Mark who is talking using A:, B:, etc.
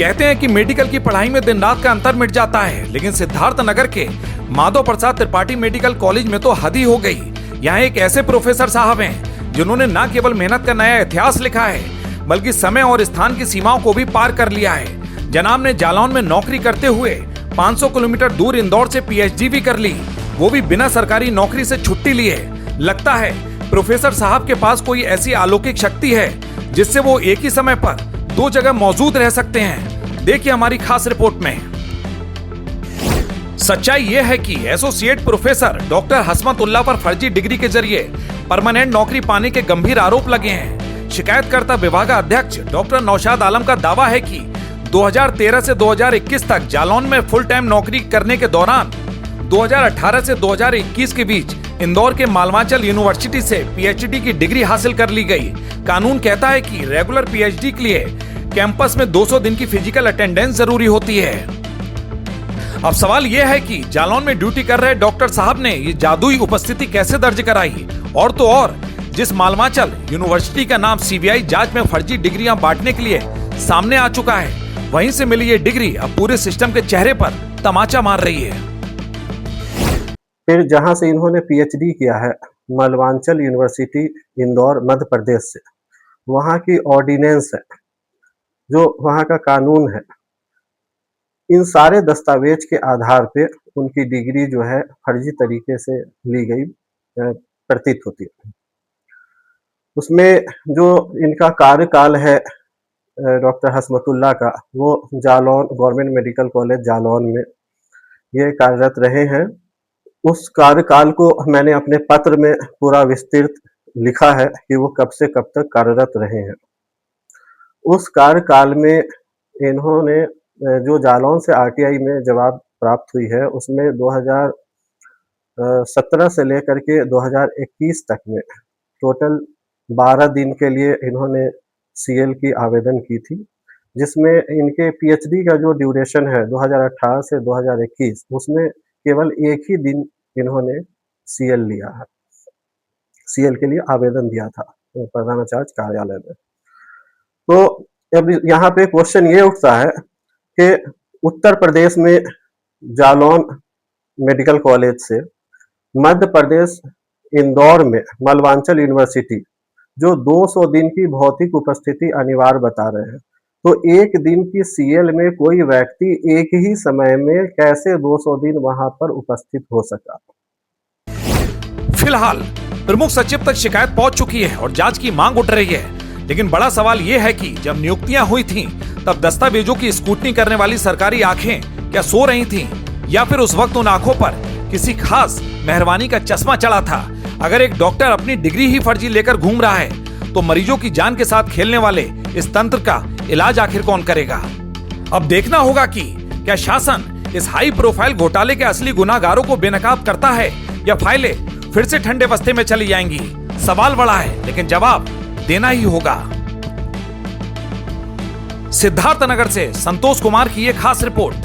A: कहते हैं कि मेडिकल की पढ़ाई में दिन रात का अंतर मिट जाता है, लेकिन सिद्धार्थ नगर के माधव प्रसाद त्रिपाठी मेडिकल कॉलेज में तो हद ही हो गई। यहाँ एक ऐसे प्रोफेसर साहब हैं जिन्होंने न केवल मेहनत का नया इतिहास लिखा है, बल्कि समय और स्थान की सीमाओं को भी पार कर लिया है। जनाब ने जालौन में नौकरी करते हुए 500 किलोमीटर दूर इंदौर से पीएचडी भी कर ली, वो भी बिना सरकारी नौकरी से छुट्टी लिए। लगता है प्रोफेसर साहब के पास कोई ऐसी अलौकिक शक्ति है जिससे वो एक ही समय पर दो जगह मौजूद रह सकते हैं। देखिए हमारी खास रिपोर्ट में। सच्चाई यह है कि एसोसिएट प्रोफेसर डॉक्टर हसमतुल्लाह पर फर्जी डिग्री के जरिए परमानेंट नौकरी पाने के गंभीर आरोप लगे हैं। शिकायतकर्ता विभाग अध्यक्ष डॉक्टर नौशाद आलम का दावा है कि 2013 से 2021 तक जालौन में फुल टाइम नौकरी करने के दौरान 2018 से 2021 के बीच इंदौर के मालवांचल यूनिवर्सिटी से पीएचडी की डिग्री हासिल कर ली गई। कानून कहता है कि रेगुलर पीएचडी के लिए कैंपस में 200 दिन की फिजिकल अटेंडेंस जरूरी होती है। अब सवाल यह है कि जालौन में ड्यूटी कर रहे डॉक्टर साहब ने ये जादुई उपस्थिति कैसे दर्ज कराई, और तो और जिस मालवांचल यूनिवर्सिटी का नाम सीबीआई जांच में फर्जी डिग्रियां बांटने के लिए सामने आ चुका है, वहीं से मिली ये डिग्री अब पूरे सिस्टम के चेहरे पर तमाचा मार रही है।
B: फिर जहां से इन्होंने पीएचडी किया है मालवांचल यूनिवर्सिटी इंदौर मध्य प्रदेश से, वहां की ऑर्डिनेंस है, जो वहां का कानून है, इन सारे दस्तावेज के आधार पे उनकी डिग्री जो है फर्जी तरीके से ली गई प्रतीत होती है। उसमें जो इनका कार्यकाल है डॉक्टर हसमतुल्लाह का, वो Jalaun government medical college Jalaun में ये कार्यरत रहे हैं। उस कार्यकाल को मैंने अपने पत्र में पूरा विस्तृत लिखा है कि वो कब से कब तक कार्यरत रहे हैं। उस कार्यकाल में इन्होंने जो जालौन से आरटीआई में जवाब प्राप्त हुई है, उसमें 2017 से लेकर के 2021 तक में टोटल 12 दिन के लिए इन्होंने सीएल की आवेदन की थी, जिसमें इनके पीएचडी का जो ड्यूरेशन है 2018 से 2021, उसमें केवल एक ही दिन इन्होंने सीएल लिया है, सीएल के लिए आवेदन दिया था प्रधानाचार्य कार्यालय में। तो अब यहाँ पे क्वेश्चन ये उठता है कि उत्तर प्रदेश में जालौन मेडिकल कॉलेज से मध्य प्रदेश इंदौर में मालवांचल यूनिवर्सिटी जो 200 दिन की भौतिक उपस्थिति अनिवार्य बता रहे हैं, तो एक दिन की सीएल में कोई व्यक्ति एक ही समय में कैसे 200 दिन वहां पर उपस्थित हो सका।
A: फिलहाल प्रमुख सचिव तक शिकायत पहुंच चुकी है और जांच की मांग उठ रही है, लेकिन बड़ा सवाल यह है कि जब नियुक्तियां हुई थीं, तब दस्तावेजों की स्क्रूटनी करने वाली सरकारी आंखें क्या सो रही थीं, या फिर उस वक्त उन आंखों पर किसी खास मेहरबानी का चश्मा चढ़ा था। अगर एक डॉक्टर अपनी डिग्री ही फर्जी लेकर घूम रहा है, तो मरीजों की जान के साथ खेलने वाले इस तंत्र का इलाज आखिर कौन करेगा। अब देखना होगा कि क्या शासन इस हाई प्रोफाइल घोटाले के असली गुनाहगारों को बेनकाब करता है, या फाइलें फिर से ठंडे बस्ते में चली जाएंगी। सवाल बड़ा है, लेकिन जवाब देना ही होगा। सिद्धार्थनगर से संतोष कुमार की एक खास रिपोर्ट।